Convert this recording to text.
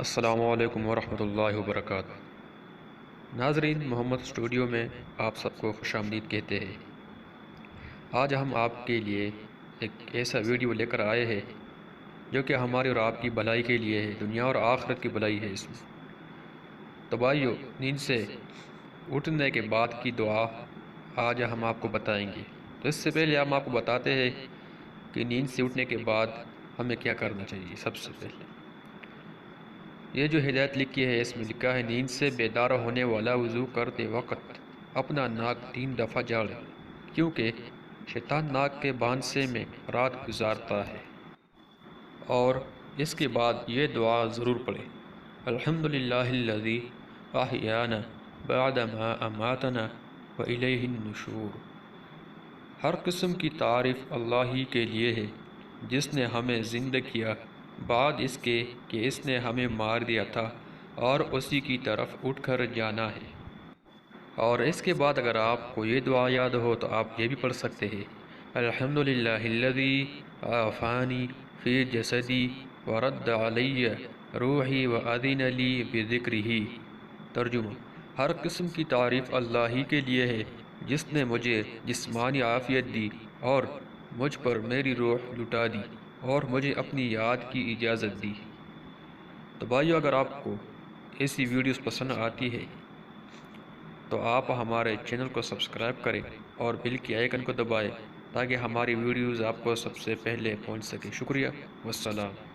السلام علیکم ورحمۃ اللہ وبرکاتہ۔ ناظرین، محمد اسٹوڈیو میں آپ سب کو خوش آمدید کہتے ہیں۔ آج ہم آپ کے لیے ایک ایسا ویڈیو لے کر آئے ہیں جو کہ ہماری اور آپ کی بھلائی کے لیے ہے، دنیا اور آخرت کی بھلائی ہے اس میں۔ تو بھائیو، نیند سے اٹھنے کے بعد کی دعا آج ہم آپ کو بتائیں گے۔ تو اس سے پہلے ہم آپ کو بتاتے ہیں کہ نیند سے اٹھنے کے بعد ہمیں کیا کرنا چاہیے۔ سب سے پہلے یہ جو ہدایت لکھی ہے اس میں لکھا ہے، نیند سے بیدار ہونے والا وضو کرتے وقت اپنا ناک 3 دفعہ جھاڑے، کیونکہ شیطان ناک کے بانسے میں رات گزارتا ہے۔ اور اس کے بعد یہ دعا ضرور پڑھے، الحمدللہ الذی احیانا بعد ما اماتنا والیہ النشور۔ ہر قسم کی تعریف اللہ ہی کے لیے ہے جس نے ہمیں زندہ کیا بعد اس کے کہ اس نے ہمیں مار دیا تھا، اور اسی کی طرف اٹھ کر جانا ہے۔ اور اس کے بعد اگر آپ کو یہ دعا یاد ہو تو آپ یہ بھی پڑھ سکتے ہیں، الحمدللہ الذی عافانی فی جسدی ورد علی روحی وأذن لی بذکرہ۔ ترجمہ: ہر قسم کی تعریف اللہ ہی کے لیے ہے جس نے مجھے جسمانی عافیت دی اور مجھ پر میری روح لٹا دی اور مجھے اپنی یاد کی اجازت دی۔ تو بھائیو، اگر آپ کو ایسی ویڈیوز پسند آتی ہے تو آپ ہمارے چینل کو سبسکرائب کریں اور بیل کی آئیکن کو دبائیں تاکہ ہماری ویڈیوز آپ کو سب سے پہلے پہنچ سکے۔ شکریہ، والسلام۔